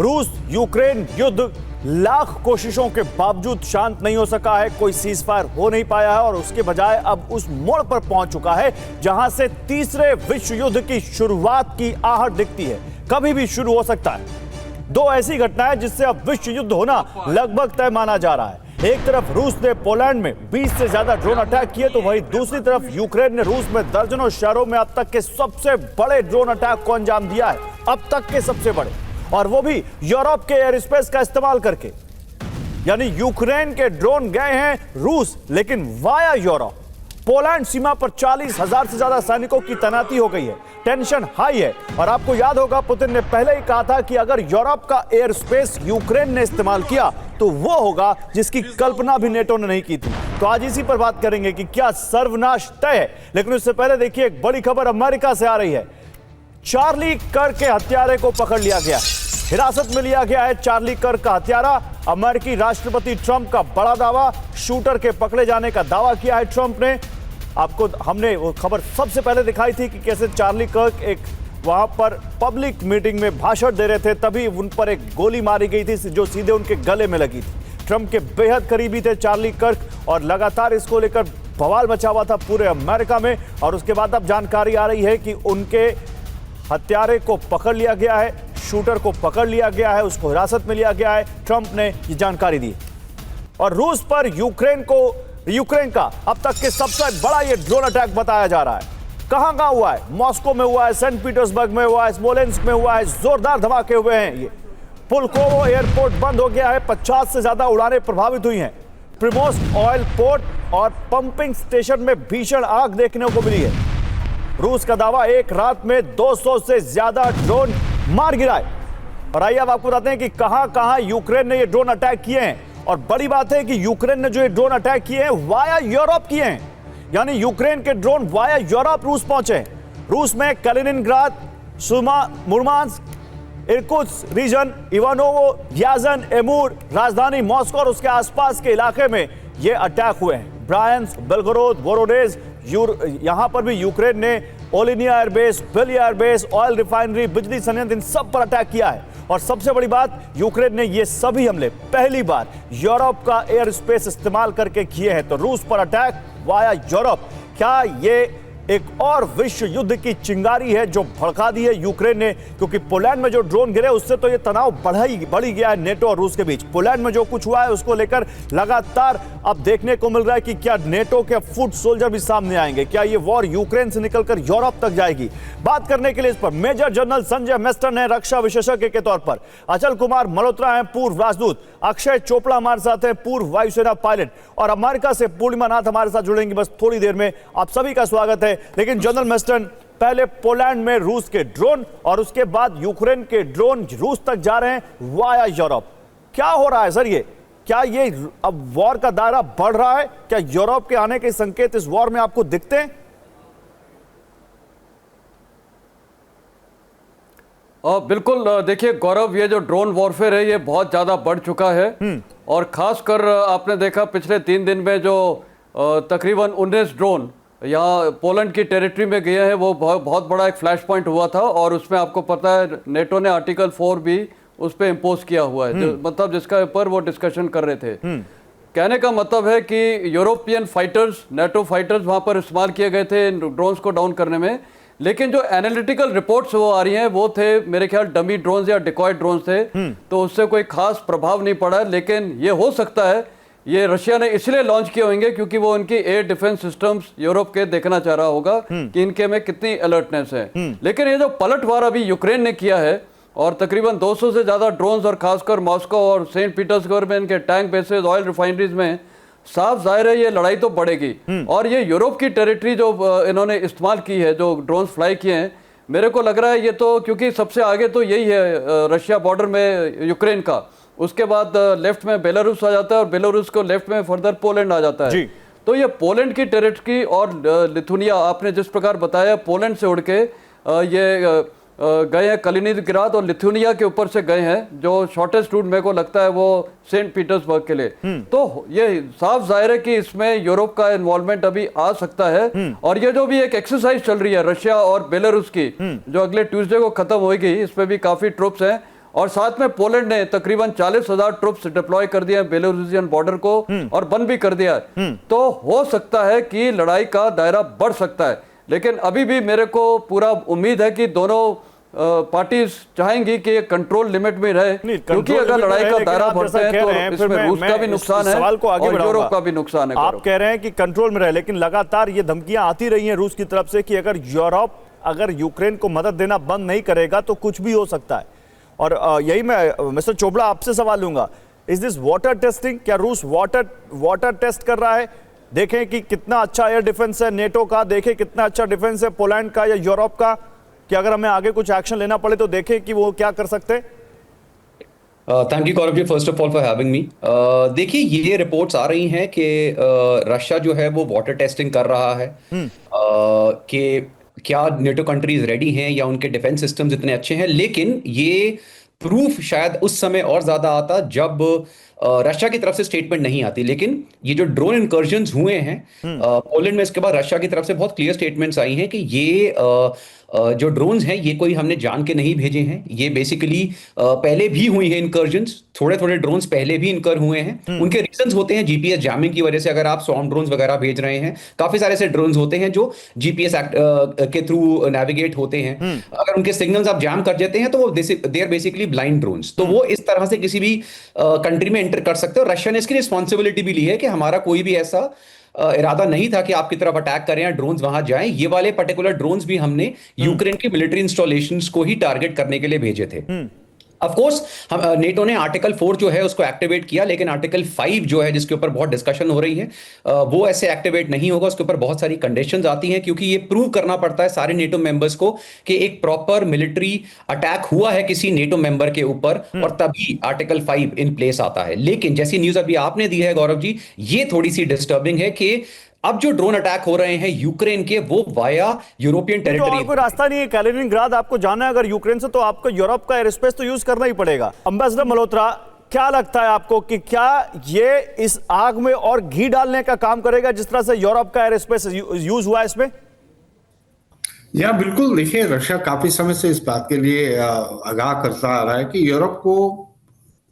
रूस यूक्रेन युद्ध लाख कोशिशों के बावजूद शांत नहीं हो सका है, कोई सीज फायर हो नहीं पाया है और उसके बजाय अब उस मोड़ पर पहुंच चुका है जहां से तीसरे विश्व युद्ध की शुरुआत की आहट दिखती है। कभी भी शुरू हो सकता है। दो ऐसी घटनाएं जिससे अब विश्व युद्ध होना लगभग तय माना जा रहा है। एक तरफ रूस ने पोलैंड में 20 से ज्यादा ड्रोन अटैक किए, तो वहीं दूसरी तरफ यूक्रेन ने रूस में दर्जनों शहरों में अब तक के सबसे बड़े ड्रोन अटैक को अंजाम दिया है, अब तक के सबसे बड़े, और वो भी यूरोप के एयर स्पेस का इस्तेमाल करके। यानी यूक्रेन के ड्रोन गए हैं रूस, लेकिन वाया यूरोप। पोलैंड सीमा पर 40,000 से ज्यादा सैनिकों की तैनाती हो गई है, टेंशन हाई है। और आपको याद होगा पुतिन ने पहले ही कहा था कि अगर यूरोप का एयर स्पेस यूक्रेन ने इस्तेमाल किया तो वो होगा जिसकी कल्पना भी नेटो ने नहीं की थी। तो आज इसी पर बात करेंगे कि क्या सर्वनाश तय है। लेकिन उससे पहले देखिए एक बड़ी खबर अमेरिका से आ रही है। चार्ली कर्क के हत्यारे को पकड़ लिया गया, हिरासत में लिया गया है चार्ली कर्क का हत्यारा। अमेरिकी राष्ट्रपति ट्रंप का बड़ा दावा, शूटर के पकड़े जाने का दावा किया है ट्रंप ने। आपको हमने वो खबर सबसे पहले दिखाई थी कि कैसे चार्ली कर्क एक वहां पर पब्लिक मीटिंग में भाषण दे रहे थे, तभी उन पर एक गोली मारी गई थी जो सीधे उनके गले में लगी थी। ट्रंप के बेहद करीबी थे चार्ली कर्क और लगातार इसको लेकर बवाल मचा हुआ था पूरे अमेरिका में। और उसके बाद अब जानकारी आ रही है कि उनके हत्यारे को पकड़ लिया गया है, शूटर को पकड़ लिया गया है, उसको हिरासत में लिया गया है। ट्रंप ने ये जानकारी दी। और रूस पर यूक्रेन का अब तक के सबसे बड़ा ये ड्रोन अटैक बताया जा रहा है। कहां हुआ है? मॉस्को में हुआ है, सेंट पीटर्सबर्ग में हुआ है, स्मोलेंस्क में हुआ है। जोरदार धमाके हुए हैं। ये पुलकोवो एयरपोर्ट बंद हो गया है, 50 से ज्यादा उड़ानें प्रभावित हुई हैं। प्रिमोर्स्क ऑयल पोर्ट और पंपिंग स्टेशन में भीषण आग देखने को मिली है। रूस का दावा एक रात में 200 से ज्यादा ड्रोन मार गिराए। और आइए अब आपको बताते हैं कि कहां यूक्रेन ने ये ड्रोन अटैक किए हैं। और बड़ी बात है कि यूक्रेन ने जो ये ड्रोन अटैक किए हैं वाया यूरोप किए हैं, यानी यूक्रेन के ड्रोन वाया यूरोप रूस पहुंचे। रूस में कलिनिनग्राद, मुर्मांस्क, इर्कुत्स्क रीजन, इवानोवो, याजन, एमूर, राजधानी मॉस्को और उसके आसपास के इलाके में ये अटैक हुए हैं। ब्रायंस्क, बेलगोरोद, वोरोनेज, यहां पर भी यूक्रेन ने ओलिनिया एयरबेस, बेल एयरबेस, ऑयल रिफाइनरी, बिजली संयंत्र, इन सब पर अटैक किया है। और सबसे बड़ी बात, यूक्रेन ने ये सभी हमले पहली बार यूरोप का एयर स्पेस इस्तेमाल करके किए हैं। तो रूस पर अटैक वाया यूरोप, क्या ये एक और विश्व युद्ध की चिंगारी है जो भड़का दी है यूक्रेन ने? क्योंकि पोलैंड में जो ड्रोन गिरे उससे तो ये तनाव बढ़ गया है नेटो और रूस के बीच। पोलैंड में जो कुछ हुआ है उसको लेकर लगातार अब देखने को मिल रहा है कि क्या नेटो के फुट सोल्जर भी सामने आएंगे, क्या ये वॉर यूक्रेन से निकलकर यूरोप तक जाएगी। बात करने के लिए इस पर मेजर जनरल संजय मेस्टन है रक्षा विशेषज्ञ के तौर पर, अचल कुमार मल्होत्रा हैं पूर्व राजदूत, अक्षय चोपड़ा हमारे साथ हैं पूर्व वायुसेना पायलट, और अमेरिका से पूर्णिमा नाथ हमारे साथ जुड़ेंगे बस थोड़ी देर में। आप सभी का स्वागत है। लेकिन जनरल मेस्टन, पहले पोलैंड में रूस के ड्रोन और उसके बाद यूक्रेन के ड्रोन रूस तक जा रहे हैं वाया यूरोप। क्या हो रहा है सर? ये क्या ये अब वॉर का दायरा बढ़ रहा है? क्या यूरोप के आने के संकेत इस वॉर में आपको दिखते हैं? बिल्कुल। देखिए गौरव, ये जो ड्रोन वॉरफेयर है ये बहुत ज्यादा बढ़ चुका है। और खासकर आपने देखा पिछले 3 दिन में जो तकरीबन 19 ड्रोन यहाँ पोलैंड की टेरिटरी में गए हैं, वो बहुत बड़ा एक फ्लैश पॉइंट हुआ था। और उसमें आपको पता है नेटो ने आर्टिकल 4 भी उस पर इम्पोज किया हुआ है, मतलब जिसका ऊपर वो डिस्कशन कर रहे थे। कहने का मतलब है कि यूरोपियन फाइटर्स, नेटो फाइटर्स वहाँ पर इस्तेमाल किए गए थे ड्रोन्स को डाउन करने में। लेकिन जो एनालिटिकल रिपोर्ट्स वो आ रही हैं वो थे मेरे ख्याल डमी ड्रोन्स या डिकॉय ड्रोन्स थे, तो उससे कोई खास प्रभाव नहीं पड़ा। लेकिन ये हो सकता है ये रशिया ने इसलिए लॉन्च किए होंगे क्योंकि वो उनकी एयर डिफेंस सिस्टम्स यूरोप के देखना चाह रहा होगा कि इनके में कितनी अलर्टनेस है। लेकिन ये जो पलटवार अभी यूक्रेन ने किया है और तकरीबन 200 से ज्यादा ड्रोन्स और खासकर मॉस्को और सेंट पीटर्सबर्ग में इनके टैंक बेसेस, ऑयल रिफाइनरीज में, साफ जाहिर है ये लड़ाई तो बढ़ेगी। और ये यूरोप की टेरिटरी जो इन्होंने इस्तेमाल की है, जो ड्रोन फ्लाई किए हैं, मेरे को लग रहा है ये तो, क्योंकि सबसे आगे तो यही है रशिया बॉर्डर में यूक्रेन का, उसके बाद लेफ्ट में बेलारूस आ जाता है और बेलारूस को लेफ्ट में फर्दर पोलैंड आ जाता है। तो ये पोलैंड की टेरिटरी और लिथुनिया, आपने जिस प्रकार बताया पोलैंड से उड़ के ये गए हैं कलिनिनग्राद और लिथुनिया के ऊपर से गए हैं, जो शॉर्टेस्ट रूट मेरे को लगता है वो सेंट पीटर्सबर्ग के लिए। तो ये साफ जाहिर है कि इसमें यूरोप का इन्वॉल्वमेंट अभी आ सकता है। और ये जो भी एक एक्सरसाइज चल रही है रशिया और बेलारूस की, जो अगले ट्यूसडे को खत्म होगी, इसमें भी काफी ट्रूप्स हैं और साथ में पोलैंड ने तकरीबन 40,000 ट्रुप्स डिप्लॉय कर दिया है बेलारूसियन बॉर्डर को और बंद भी कर दिया है। तो हो सकता है कि लड़ाई का दायरा बढ़ सकता है, लेकिन अभी भी मेरे को पूरा उम्मीद है कि दोनों पार्टीज चाहेंगी कि कंट्रोल लिमिट में रहे, क्योंकि अगर लड़ाई का दायरा बढ़ता है तो इसमें रूस का भी नुकसान है और यूरोप का भी नुकसान है। आप कह रहे हैं कि कंट्रोल में रहे, लेकिन लगातार ये धमकियां आती रही हैं रूस की तरफ से कि अगर यूरोप अगर यूक्रेन को मदद देना बंद नहीं करेगा तो कुछ भी हो सकता है। और यही मैं मिस्टर चोपड़ा आपसे सवाल लूंगा, इज दिस वाटर टेस्टिंग? क्या रूस वाटर टेस्ट कर रहा है? देखें कि कितना अच्छा एयर डिफेंस है नेटो का, देखें कितना अच्छा डिफेंस है पोलैंड का या यूरोप का, कि अगर हमें आगे कुछ एक्शन लेना पड़े तो देखें कि वो क्या कर सकते हैं। Thank you Gaurav ji, first of all for having me. देखिए, ये रिपोर्ट्स आ रही हैं कि रशिया जो है वो वाटर टेस्टिंग कर रहा है कि क्या नेटो कंट्रीज रेडी हैं या उनके डिफेंस सिस्टम्स इतने अच्छे हैं, लेकिन ये प्रूफ शायद उस समय और ज्यादा आता जब रशिया की तरफ से स्टेटमेंट नहीं आती। लेकिन ये जो ड्रोन इंकर्जन्स हुए हैं पोलैंड में, इसके बाद रशिया की तरफ से बहुत क्लियर स्टेटमेंट्स आई हैं कि ये जो ड्रोन्स हैं ये कोई हमने जान के नहीं भेजे हैं, ये बेसिकली पहले भी हुई है इंकर्जन्स, थोड़े थोड़े ड्रोन्स पहले भी इनकर हुए हैं। उनके रीजंस होते हैं जीपीएस जैमिंग की वजह से। अगर आप स्वॉर्म ड्रोन्स वगैरह भेज रहे हैं, काफी सारे ऐसे ड्रोन्स होते हैं जो जीपीएस के थ्रू नेविगेट होते हैं, अगर उनके सिग्नल्स आप जैम कर देते हैं तो वो they are basically blind drones, तो वो इस तरह से किसी भी कंट्री में एंटर कर सकते हैं। और रशिया ने इसकी रिस्पॉन्सिबिलिटी भी ली है कि हमारा कोई भी ऐसा इरादा नहीं था कि आपकी तरफ अटैक करें या ड्रोन्स वहां जाएं। ये वाले पर्टिकुलर ड्रोन्स भी हमने यूक्रेन की मिलिट्री इंस्टॉलेशंस को ही टारगेट करने के लिए भेजे थे। ऑफ कोर्स हम नेटो ने आर्टिकल 4 जो है उसको एक्टिवेट किया, लेकिन आर्टिकल 5 जो है जिसके ऊपर बहुत डिस्कशन हो रही है वो ऐसे एक्टिवेट नहीं होगा। उसके ऊपर बहुत सारी कंडीशंस आती हैं, क्योंकि ये प्रूव करना पड़ता है सारे नेटो मेंबर्स को कि एक प्रॉपर मिलिट्री अटैक हुआ है किसी नेटो मेंबर के ऊपर, और तभी आर्टिकल 5 इन प्लेस आता है। लेकिन जैसी न्यूज अभी आपने दी है गौरव जी, ये थोड़ी सी डिस्टर्बिंग है कि अब जो ड्रोन अटैक हो रहे हैं यूक्रेन के, वो वाया यूरोपियन टेरिटरी। तो कोई रास्ता नहीं है कैलिनिंग्राड आपको जाना है अगर यूक्रेन से, तो आपको यूरोप का एयर स्पेस तो यूज करना ही पड़ेगा। एम्बेसडर मल्होत्रा, क्या लगता है आपको कि क्या ये इस आग में और घी डालने का काम करेगा जिस तरह से यूरोप का एयर स्पेस यूज हुआ है इसमें? या बिल्कुल, देखिए रशिया काफी समय से इस बात के लिए आगाह करता आ रहा है कि यूरोप को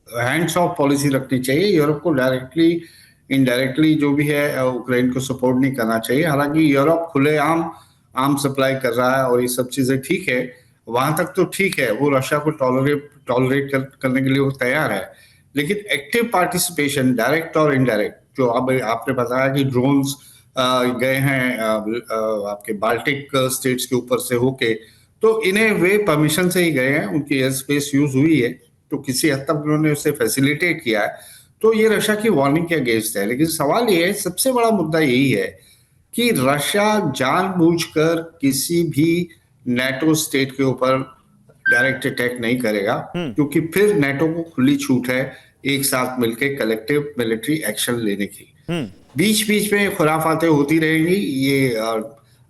हैंड्स ऑफ पॉलिसी रखनी चाहिए, यूरोप को डायरेक्टली इनडायरेक्टली जो भी है यूक्रेन को सपोर्ट नहीं करना चाहिए। हालांकि यूरोप खुलेआम आम सप्लाई कर रहा है और ये सब चीजें ठीक है, वहां तक तो ठीक है, वो रशिया को टॉलरेट करने के लिए वो तैयार है। लेकिन एक्टिव पार्टिसिपेशन, डायरेक्ट और इनडायरेक्ट, जो अब आपने बताया कि ड्रोन्स गए हैं आपके बाल्टिक स्टेट्स के ऊपर से होके, तो इन्हें वे परमिशन से ही गए हैं, उनकी एयर स्पेस यूज हुई है, तो किसी हद तक उन्होंने उसे फैसिलिटेट किया है, तो ये रशिया की वार्निंग के अगेंस्ट है। लेकिन सवाल ये है, सबसे बड़ा मुद्दा यही है कि रशिया जानबूझकर किसी भी नेटो स्टेट के ऊपर डायरेक्ट अटैक नहीं करेगा, क्योंकि फिर नेटो को खुली छूट है एक साथ मिलकर कलेक्टिव मिलिट्री एक्शन लेने की। बीच बीच में खुराफातें होती रहेंगी। ये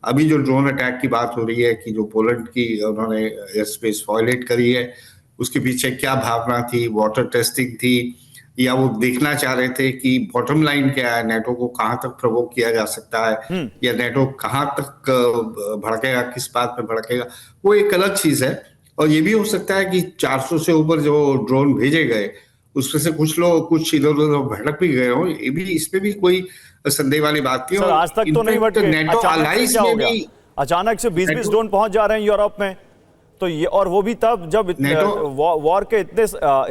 अभी जो ड्रोन अटैक की बात हो रही है कि जो पोलैंड की उन्होंने एयर स्पेस वायलेट करी है, उसके पीछे क्या भावना थी? वाटर टेस्टिंग थी, या वो देखना चाह रहे थे कि बॉटम लाइन क्या है, नेटो को कहां तक प्रोवोक किया जा सकता है, या नेटो कहां तक भड़केगा, किस बात पे भड़केगा, वो एक अलग चीज है। और ये भी हो सकता है कि 400 से ऊपर जो ड्रोन भेजे गए उसमें से कुछ लोग कुछ इधर उधर भटक भी गए हो, ये भी, इसमें भी कोई संदेह वाली बात नहीं। और आज तक तो नहीं भटके, नेटो अलाइंस में भी अचानक से 20-20 ड्रोन पहुंच जा रहे हैं यूरोप में, तो ये, और वो भी तब जब वॉर के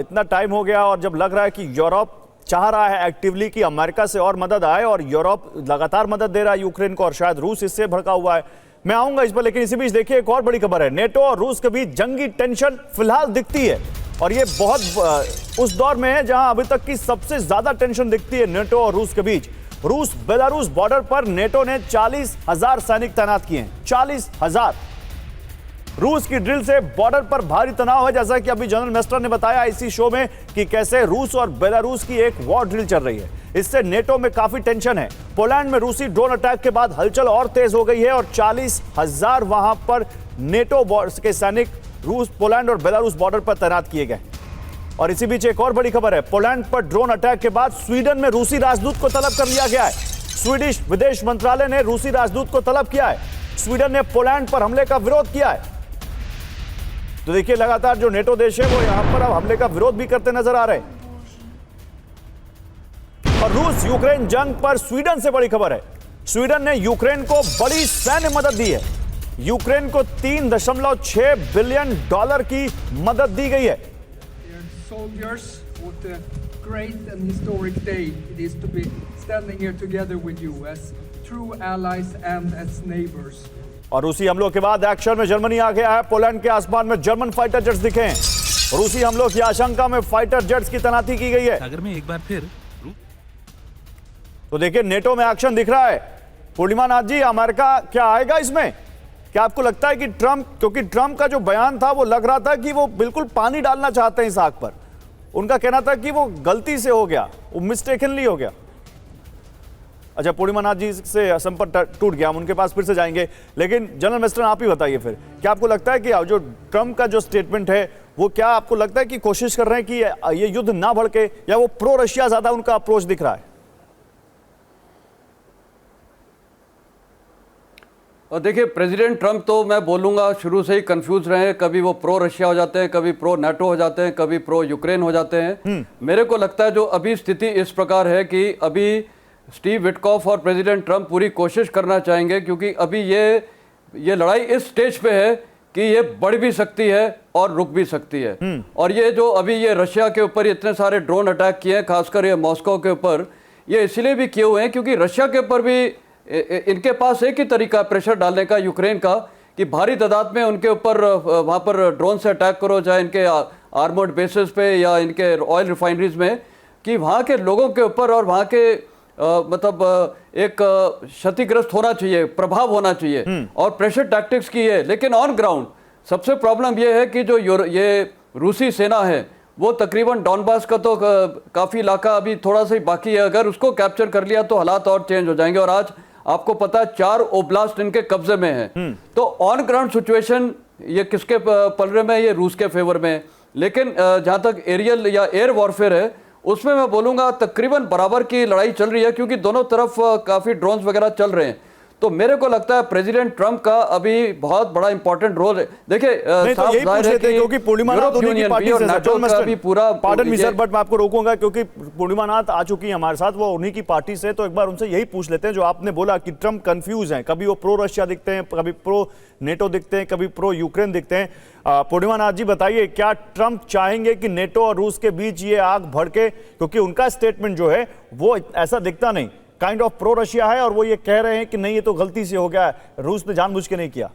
इतना टाइम हो गया और जब लग रहा है कि यूरोप चाह रहा है एक्टिवली कि अमेरिका से और मदद आए, और यूरोप लगातार मदद दे रहा है यूक्रेन को, और शायद रूस इससे भड़का हुआ है। मैं आऊंगा इस पर, लेकिन इसी बीच देखिए एक और बड़ी खबर है। नेटो और रूस के बीच जंगी टेंशन फिलहाल दिखती है, और ये बहुत उस दौर में है जहां अभी तक की सबसे ज्यादा टेंशन दिखती है नेटो और रूस के बीच। रूस बेलारूस बॉर्डर पर नेटो ने 40,000 सैनिक तैनात किए हैं, 40,000। रूस की ड्रिल से बॉर्डर पर भारी तनाव है, जैसा कि अभी जनरल मेस्टर ने बताया इसी शो में कि कैसे रूस और बेलारूस की एक वॉर ड्रिल चल रही है। इससे नेटो में काफी टेंशन है। पोलैंड में रूसी ड्रोन अटैक के बाद हलचल और तेज हो गई है, और 40,000 वहां पर नेटो के सैनिक रूस, पोलैंड और बेलारूस बॉर्डर पर तैनात किए गए। और इसी बीच एक और बड़ी खबर है, पोलैंड पर ड्रोन अटैक के बाद स्वीडन में रूसी राजदूत को तलब कर लिया गया है। स्वीडिश विदेश मंत्रालय ने रूसी राजदूत को तलब किया है। स्वीडन ने पोलैंड पर हमले का विरोध किया है। तो देखिए लगातार जो नेटो देश है वो यहां पर अब हमले का विरोध भी करते नजर आ रहे हैं। और रूस यूक्रेन जंग पर स्वीडन से बड़ी खबर है। स्वीडन ने यूक्रेन को बड़ी सैन्य मदद दी है। यूक्रेन को $3.6 बिलियन की मदद दी गई है। Soldiers, what a great and historic day it is to be standing here together with you as true allies and as neighbors. और रूसी हमलों के बाद एक्शन में जर्मनी आ गया है। पोलैंड के आसमान में जर्मन फाइटर जेट्स दिखे हैं। रूसी हमलों की आशंका में फाइटर जेट्स की तैनाती की गई है। सागर में एक बार फिर तो देखिए नेटो में एक्शन दिख रहा है। पूर्णिमा नाथ जी, अमेरिका क्या आएगा इसमें? क्या आपको लगता है कि ट्रंप, क्योंकि ट्रंप का जो बयान था वो लग रहा था कि वो बिल्कुल पानी डालना चाहते हैं इस आग पर। उनका कहना था कि वो गलती से हो गया, वो मिस्टेकनली हो गया। अच्छा, पूर्णिमा नाथ जी से संपर्क टूट गया, हम उनके पास फिर से जाएंगे। लेकिन जनरल वेस्टर्न आप ही बताइए फिर, क्या आपको लगता है कि जो ट्रंप का जो स्टेटमेंट है वो क्या आपको लगता है कि कोशिश कर रहे हैं कि ये युद्ध ना भड़के, या वो प्रो रशिया ज्यादा उनका अप्रोच दिख रहा है? और देखिए, प्रेसिडेंट ट्रंप तो मैं बोलूँगा शुरू से ही कंफ्यूज रहे हैं। कभी वो प्रो रशिया हो जाते हैं, कभी प्रो नाटो हो जाते हैं, कभी प्रो यूक्रेन हो जाते हैं। मेरे को लगता है जो अभी स्थिति इस प्रकार है कि अभी स्टीव विटकॉफ और प्रेसिडेंट ट्रंप पूरी कोशिश करना चाहेंगे, क्योंकि अभी ये लड़ाई इस स्टेज पे है कि ये बढ़ भी सकती है और रुक भी सकती है। और ये जो अभी ये रशिया के ऊपर इतने सारे ड्रोन अटैक किए हैं, खासकर ये मॉस्को के ऊपर, ये इसलिए भी किए हुए हैं क्योंकि रशिया के ऊपर भी इनके पास एक ही तरीका प्रेशर डालने का यूक्रेन का, कि भारी तादाद में उनके ऊपर वहाँ पर ड्रोन से अटैक करो, चाहे इनके आर्मर्ड बेसिस पे या इनके ऑयल रिफाइनरीज में, कि वहाँ के लोगों के ऊपर और वहाँ के मतलब एक क्षतिग्रस्त होना चाहिए, प्रभाव होना चाहिए, और प्रेशर टैक्टिक्स की है। लेकिन ऑन ग्राउंड सबसे प्रॉब्लम ये है कि जो ये रूसी सेना है वो तकरीबन डॉनबास का तो काफ़ी इलाका अभी थोड़ा सा ही बाकी है। अगर उसको कैप्चर कर लिया तो हालात और चेंज हो जाएंगे। और आज आपको पता है 4 ओब्लास्ट इनके कब्जे में है। तो ऑन ग्राउंड सिचुएशन ये किसके पलड़े में? ये रूस के फेवर में। लेकिन जहाँ तक एरियल या एयर वॉरफेयर है उसमें मैं बोलूँगा तकरीबन बराबर की लड़ाई चल रही है, क्योंकि दोनों तरफ काफ़ी ड्रोन्स वगैरह चल रहे हैं। तो मेरे को लगता है प्रेसिडेंट ट्रंप का अभी बहुत बड़ा इंपॉर्टेंट रोल है। देखिए, तो यही पूछ रहे थे क्योंकि पूर्णिमा नाथ उन्हीं की पार्टी से अभी पूरा पार्डन मी सर, बट मैं आपको रोकूंगा क्योंकि पूर्णिमा नाथ आ चुकी है हमारे साथ, वो उन्हीं की पार्टी से। तो एक बार उनसे यही पूछ लेते हैं जो आपने बोला कि ट्रंप कंफ्यूज हैं, कभी वो प्रो रशिया दिखते हैं, कभी प्रो नेटो दिखते हैं, कभी प्रो यूक्रेन दिखते हैं। पूर्णिमा नाथ जी बताइए, क्या ट्रंप चाहेंगे कि नेटो और रूस के बीच ये आग भड़के? क्योंकि उनका स्टेटमेंट जो है वो ऐसा दिखता नहीं, काइंड ऑफ प्रो रशिया है, और वो ये कह रहे हैं कि नहीं ये तो गलती से हो गया है, रूस ने जानबूझ के नहीं किया।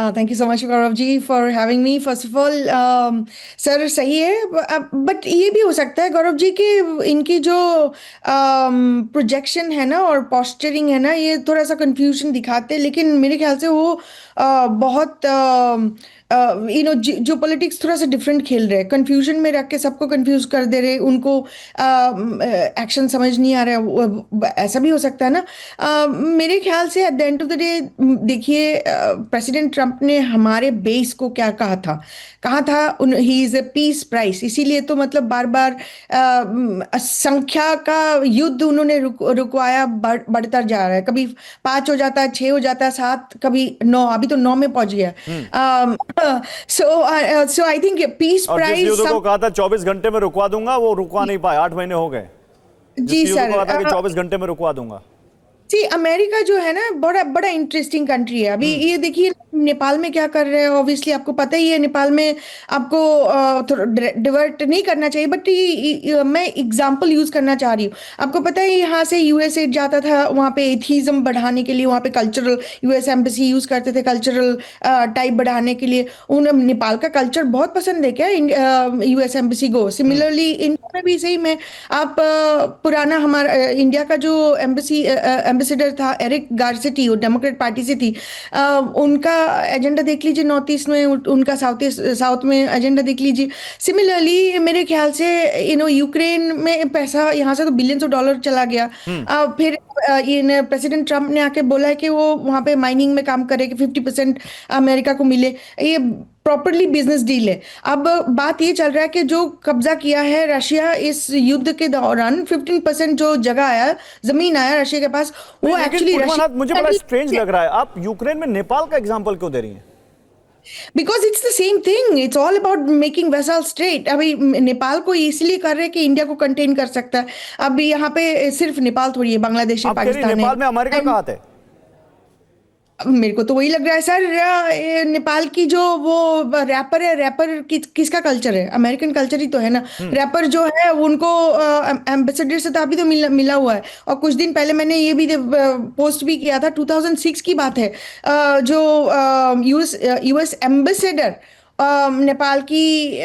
Thank you so much Gaurav ji for having me. First of all sir सही है, बट ये भी हो सकता है गौरव जी कि इनकी जो प्रोजेक्शन है ना और पोस्चरिंग है ना, ये थोड़ा सा कंफ्यूजन दिखाते हैं। लेकिन मेरे ख्याल से वो बहुत जो पॉलिटिक्स थोड़ा सा डिफरेंट खेल रहे हैं, कंफ्यूजन में रख के सबको कंफ्यूज कर दे रहे, उनको एक्शन समझ नहीं आ रहा है, ऐसा भी हो सकता है ना। मेरे ख्याल से at the end of the day देखिए, प्रेसिडेंट ट्रंप ने हमारे बेस को क्या कहा था he is a peace price. इसीलिए तो मतलब बार बार संख्या का युद्ध उन्होंने रुकवाया, बढ़ता जा रहा है। कभी 5 हो जाता है, 6 हो जाता है, 7, कभी 9, अभी तो 9 में पहुंच गया। सो आई थिंक पीस प्राइस को कहा था 24 घंटे में रुकवा दूंगा, वो रुकवा नहीं पाए, 8 महीने हो गए। जी सर, कहा था कि 24 घंटे में रुकवा दूंगा। जी, अमेरिका जो है ना बड़ा इंटरेस्टिंग कंट्री है। अभी ये देखिए नेपाल में क्या कर रहे हैं, ऑब्वियसली आपको पता ही है। नेपाल में आपको डिवर्ट नहीं करना चाहिए, बट मैं एग्जांपल यूज करना चाह रही हूँ। आपको पता है यहाँ से यूएस एड जाता था वहाँ पे एथीज्म बढ़ाने के लिए, वहाँ पे कल्चरल यूएस एम्बेसी यूज करते थे कल्चरल टाइप बढ़ाने के लिए। उन्हें नेपाल का कल्चर बहुत पसंद है क्या यूएस एम्बेसी को? सिमिलरली इंडिया में भी सही में आप पुराना हमारा इंडिया का जो एम्बेसडर था एरिक गारसेटी, वो डेमोक्रेट पार्टी से थी, उनका एजेंडा देख लीजिए नॉर्थ ईस्ट में, उनका साउथ में एजेंडा देख लीजिए। सिमिलरली मेरे ख्याल से यूक्रेन में पैसा यहाँ से तो बिलियंस ऑफ डॉलर चला गया। फिर प्रेसिडेंट ट्रंप ने आके बोला है कि वो वहाँ पे माइनिंग में काम करे कि 50% अमेरिका को मिले। ये प्रॉपरली बिजनेस डील है। अब बात ये चल रहा है कि जो कब्जा किया है रशिया इस युद्ध के दौरान, 15% जो जगह आया, जमीन आया रशिया के पास, वो एक्चुअली मुझे बड़ा स्ट्रेंज लग रहा है। आप यूक्रेन में नेपाल का एग्जांपल क्यों दे रही हैं? Because it's the same thing, it's all about making vessel straight. अभी नेपाल को इसलिए कर रहे हैं कि इंडिया को कंटेन कर सकता है। अब यहाँ पे सिर्फ नेपाल थोड़ी है, बांग्लादेश है, आप कह रही पाकिस्तान नेपाल में अमेरिका है। का हाथ है? मेरे को तो वही लग रहा है सर। नेपाल की जो वो रैपर है, रैपर किसका कल्चर है? अमेरिकन कल्चर ही तो है ना। रैपर जो है उनको एम्बेसडर से तो अभी तो मिला हुआ है। और कुछ दिन पहले मैंने ये भी पोस्ट भी किया था, 2006 की बात है। जो यूएस एम्बेसडर नेपाल की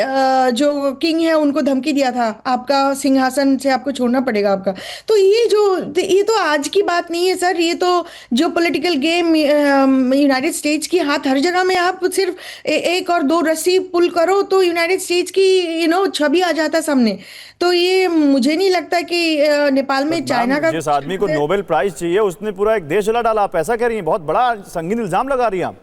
जो किंग है उनको धमकी दिया था, आपका सिंहासन से आपको छोड़ना पड़ेगा आपका। तो ये तो आज की बात नहीं है सर। ये तो जो पॉलिटिकल गेम यूनाइटेड स्टेट्स की हाथ हर जगह में, आप सिर्फ एक और दो रस्सी पुल करो तो यूनाइटेड स्टेट्स की छवि आ जाता सामने। तो ये मुझे नहीं लगता कि नेपाल में चाइना का जिस आदमी को नोबेल प्राइज चाहिए उसने पूरा एक देश जला डाला, आप ऐसा कह रही हैं? बहुत बड़ा संगीन इल्जाम लगा रही हैं आप।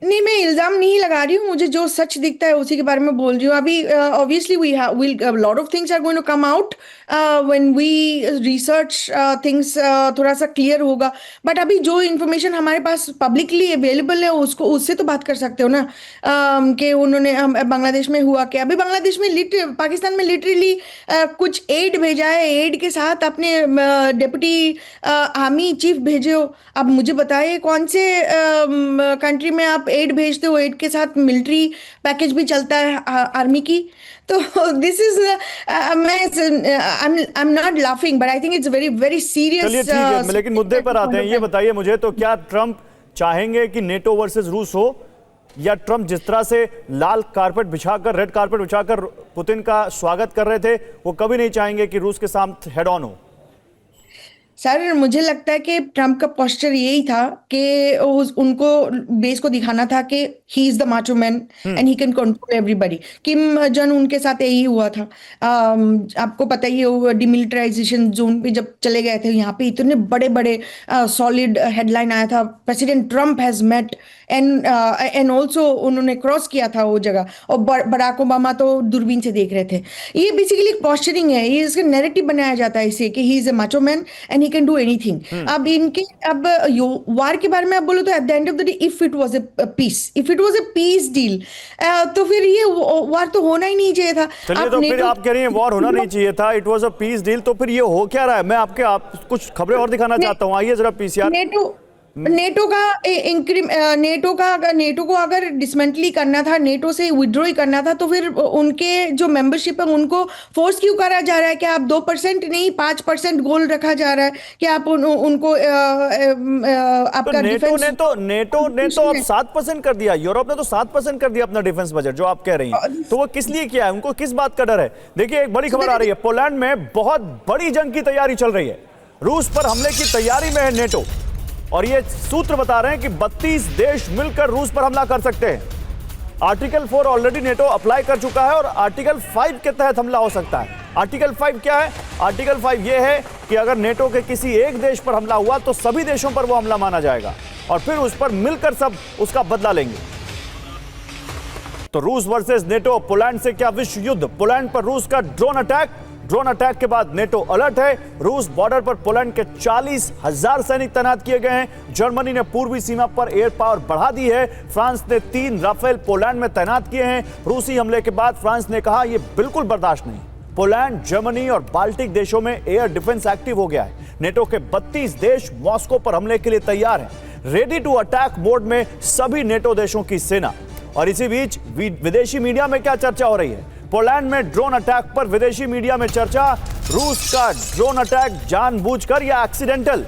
नहीं, मैं इल्जाम नहीं लगा रही हूँ, मुझे जो सच दिखता है उसी के बारे में बोल रही हूँ। अभी obviously will lot of things are going to come out when we research things, थोड़ा सा क्लियर होगा। बट अभी जो इन्फॉर्मेशन हमारे पास पब्लिकली अवेलेबल है उससे तो बात कर सकते हो ना। कि उन्होंने बांग्लादेश में हुआ क्या। अभी बांग्लादेश में पाकिस्तान में लिटरली कुछ एड भेजा है, एड के साथ अपने डिप्टी आर्मी चीफ भेजे हो। अब मुझे बताइए कौन से कंट्री में आप एड भेजते हो, एड के साथ मिलिट्री पैकेज भी चलता है आर्मी की। तो this is I am not laughing but I think it's very very serious. चलिए ठीक है, लेकिन मुद्दे पर आते हैं। ये बताइए मुझे, तो क्या ट्रंप चाहेंगे कि नेटो वर्सेस रूस हो, या ट्रंप जिस तरह से लाल कारपेट बिछाकर, रेड कारपेट बिछाकर पुतिन का स्वागत कर रहे थे, वो कभी नहीं चाहेंगे कि रूस के साथ हेड ऑन हो? सर मुझे लगता है कि ट्रम्प का पोस्चर यही था कि उनको बेस को दिखाना था कि he is the macho man and he can control everybody. Kim Jong उनके साथ यही हुआ था। आपको पता ही है, डिमिलिटराइजेशन जोन पे जब चले गए थे, यहाँ पे इतने बड़े बड़े सॉलिड हेडलाइन आया था, president Trump has met and also उन्होंने क्रॉस किया था वो जगह। और बराक ओबामा तो दूरबीन से देख रहे थे। ये बेसिकली पोस्चरिंग है, ये इसका नैरेटिव बनाया जाता है इसे कि he is a macho man and he can do anything. अब वार के बारे में आप बोलो तो eight the end of the day, if it was a peace deal, तो फिर ये वार तो होना ही नहीं चाहिए था। चलिए, तो फिर आप कह रही हैं वॉर होना नहीं चाहिए था, it was a peace deal, तो फिर ये हो क्या रहा है? मैं आप कुछ खबरें और दिखाना चाहता हूँ, आइए जरा पीसीआर। नेटो को अगर डिसमेंटली करना था, नेटो से विड्रॉ ही करना था, तो फिर उनके जो मेंबरशिप है उनको फोर्स क्यों करा जा रहा है कि आप 2% नहीं 5% गोल रखा जा रहा है कि आप उनको आपका नेटो ने तो अब 7% कर दिया, यूरोप ने तो 7% कर दिया अपना डिफेंस बजट, जो आप कह रही हैं। तो वो किस लिए किया है? उनको किस बात का डर है? देखिए, एक बड़ी खबर आ रही है, पोलैंड में बहुत बड़ी जंग की तैयारी चल रही है। रूस पर हमले की तैयारी में है नेटो, और ये सूत्र बता रहे हैं कि 32 देश मिलकर रूस पर हमला कर सकते हैं। आर्टिकल 4 ऑलरेडी नेटो अप्लाई कर चुका है, और आर्टिकल 5 के तहत हमला हो सकता है। आर्टिकल 5 क्या है? आर्टिकल 5 ये है कि अगर नेटो के किसी एक देश पर हमला हुआ तो सभी देशों पर वो हमला माना जाएगा, और फिर उस पर मिलकर सब उसका बदला लेंगे। तो रूस वर्सेस नेटो, पोलैंड से क्या विश्व युद्ध? पोलैंड पर रूस का ड्रोन अटैक के बाद नेटो अलर्ट है। रूस बॉर्डर पर पोलैंड के 40,000 सैनिक तैनात किए गए हैं। जर्मनी ने पूर्वी सीमा पर एयर पावर बढ़ा दी है। फ्रांस ने 3 राफेल पोलैंड में तैनात किए हैं। रूसी हमले के बाद फ्रांस ने कहा यह बिल्कुल बर्दाश्त नहीं। पोलैंड, जर्मनी और बाल्टिक देशों में एयर डिफेंस एक्टिव हो गया है। नेटो के 32 देश मॉस्को पर हमले के लिए तैयार हैं। रेडी टू अटैक मोड में सभी नेटो देशों की सेना। और इसी बीच विदेशी मीडिया में क्या चर्चा हो रही है? पोलैंड में ड्रोन अटैक पर विदेशी मीडिया में चर्चा। रूस का ड्रोन अटैक जानबूझकर या एक्सीडेंटल?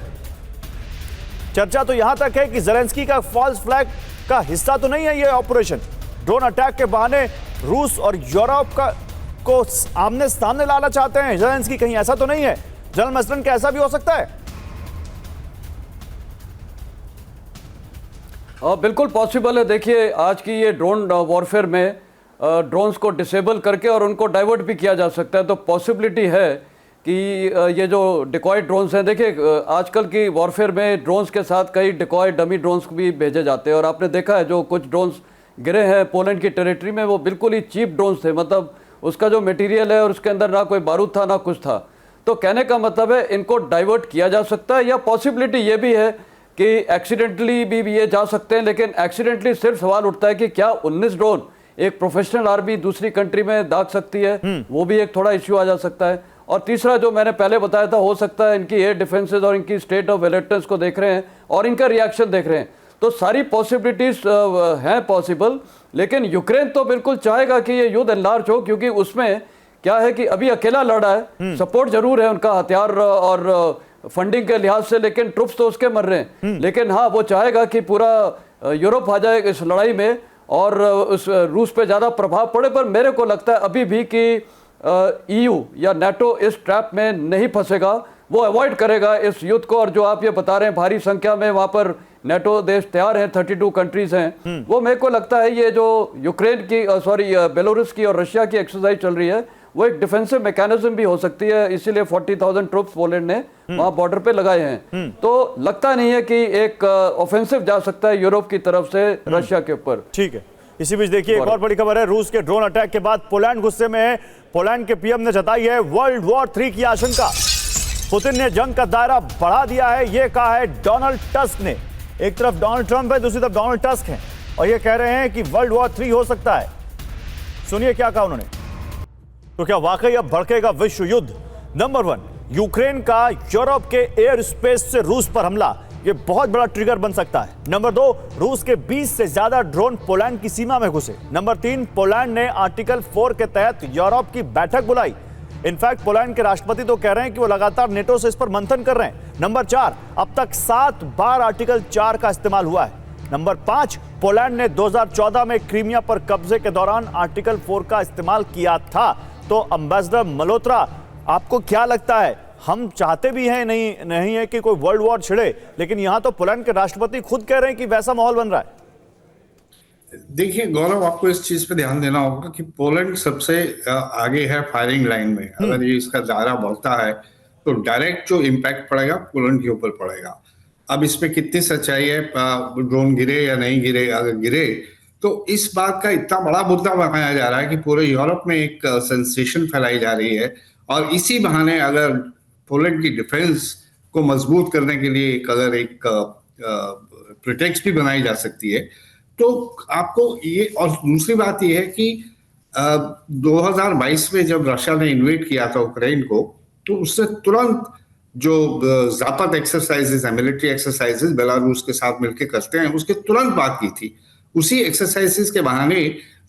चर्चा तो यहां तक है कि ज़ेलेंस्की का फॉल्स फ्लैग का हिस्सा तो नहीं है यह ऑपरेशन। ड्रोन अटैक के बहाने रूस और यूरोप को आमने सामने लाना चाहते हैं ज़ेलेंस्की, कहीं ऐसा तो नहीं है? जनरल मसलन क्या ऐसा भी हो सकता है? बिल्कुल पॉसिबल है। देखिए, आज की ये ड्रोन वॉरफेयर में ड्रोन्स को डिसेबल करके और उनको डाइवर्ट भी किया जा सकता है। तो पॉसिबिलिटी है कि ये जो डिकॉय ड्रोन्स हैं, देखिए आजकल की वॉरफेयर में ड्रोन्स के साथ कई डिकॉय डमी ड्रोन्स भी भेजे जाते हैं। और आपने देखा है जो कुछ ड्रोन्स गिरे हैं पोलैंड की टेरिटरी में, वो बिल्कुल ही चीप ड्रोन्स थे। मतलब उसका जो मटेरियल है और उसके अंदर ना कोई बारूद था ना कुछ था। तो कहने का मतलब है इनको डाइवर्ट किया जा सकता है, या पॉसिबिलिटी ये भी है कि एक्सीडेंटली भी ये जा सकते हैं, लेकिन एक्सीडेंटली सिर्फ सवाल उठता है कि क्या 19 ड्रोन एक प्रोफेशनल आर्मी दूसरी कंट्री में दाग सकती है, वो भी एक थोड़ा इश्यू आ जा सकता है। और तीसरा जो मैंने पहले बताया था, हो सकता है इनकी एयर डिफेंसेस और इनकी स्टेट ऑफ अलर्टनेस को देख रहे हैं और इनका रिएक्शन देख रहे हैं, तो सारी पॉसिबिलिटीज हैं पॉसिबल। लेकिन यूक्रेन तो बिल्कुल चाहेगा कि ये युद्ध एनलार्ज हो, क्योंकि उसमें क्या है कि अभी अकेला लड़ा है, सपोर्ट जरूर है उनका हथियार और फंडिंग के लिहाज से, लेकिन ट्रुप्स तो उसके मर रहे हैं। लेकिन हाँ, वो चाहेगा कि पूरा यूरोप आ जाए इस लड़ाई में और उस रूस पे ज़्यादा प्रभाव पड़े। पर मेरे को लगता है अभी भी कि EU या NATO इस ट्रैप में नहीं फंसेगा, वो अवॉइड करेगा इस युद्ध को। और जो आप ये बता रहे हैं भारी संख्या में वहाँ पर NATO देश तैयार हैं, 32 कंट्रीज हैं, वो मेरे को लगता है ये जो यूक्रेन की बेलारूस की और रशिया की एक्सरसाइज चल रही है, वो एक डिफेंसिव मैकेनिज्म भी हो सकती है। इसीलिए 40,000 ट्रुप्स पोलैंड ने वहां बॉर्डर पे लगाए हैं। तो लगता नहीं है कि एक ऑफेंसिव जा सकता है यूरोप की तरफ से रशिया के ऊपर। ठीक है, इसी बीच देखिए एक और बड़ी खबर है। रूस के ड्रोन अटैक के बाद पोलैंड गुस्से में है। पोलैंड के पीएम ने जताई है वर्ल्ड वॉर 3 की आशंका। पुतिन ने जंग का दायरा बढ़ा दिया है, यह कहा है डोनाल्ड टस्क ने। एक तरफ डोनाल्ड ट्रंप है, दूसरी तरफ डोनाल्ड टस्क है, और ये कह रहे हैं कि वर्ल्ड वॉर 3 हो सकता है। सुनिए क्या कहा उन्होंने। तो क्या वाकई अब भड़केगा विश्व युद्ध? नंबर 1, यूक्रेन का यूरोप के एयर स्पेस से रूस पर हमला, यह बहुत बड़ा ट्रिगर बन सकता है। नंबर 2, रूस के 20 से ज्यादा ड्रोन पोलैंड की सीमा में घुसे। नंबर 3, पोलैंड ने आर्टिकल 4 के तहत यूरोप की बैठक बुलाई। इनफैक्ट पोलैंड के राष्ट्रपति तो कह रहे हैं कि वो लगातार नेटो से इस पर मंथन कर रहे हैं। नंबर 4, अब तक 7 बार आर्टिकल 4 का इस्तेमाल हुआ है। नंबर 5, पोलैंड ने 2014 में क्रीमिया पर कब्जे के दौरान आर्टिकल 4 का इस्तेमाल किया था। तो एम्बेसडर मल्होत्रा, आपको क्या लगता है, हम चाहते भी हैं नहीं है कि कोई वर्ल्ड वॉर छिड़े, लेकिन यहां तो पोलैंड के राष्ट्रपति खुद कह रहे हैं कि वैसा माहौल बन रहा है। देखिए गौरव, आपको इस चीज पे ध्यान देना होगा कि पोलैंड सबसे आगे है फायरिंग लाइन में। अगर ये इसका दायरा बढ़ता है तो डायरेक्ट जो इम्पैक्ट पड़ेगा पोलैंड के ऊपर पड़ेगा। अब इसमें कितनी सच्चाई है, ड्रोन गिरे या नहीं गिरे, अगर गिरे तो इस बात का इतना बड़ा मुद्दा बनाया जा रहा है कि पूरे यूरोप में एक सेंसेशन फैलाई जा रही है। और इसी बहाने अगर पोलैंड की डिफेंस को मजबूत करने के लिए अगर एक प्रिटेक्स्ट भी बनाई जा सकती है तो आपको ये। और दूसरी बात ये है कि 2022 में जब रशिया ने इन्वेड किया था यूक्रेन को, तो उससे तुरंत जो जापात एक्सरसाइजेज है, मिलिट्री एक्सरसाइजेज बेलारूस के साथ मिलकर करते हैं, उसके तुरंत बात की थी। उसी एक्सरसाइजेस के बहाने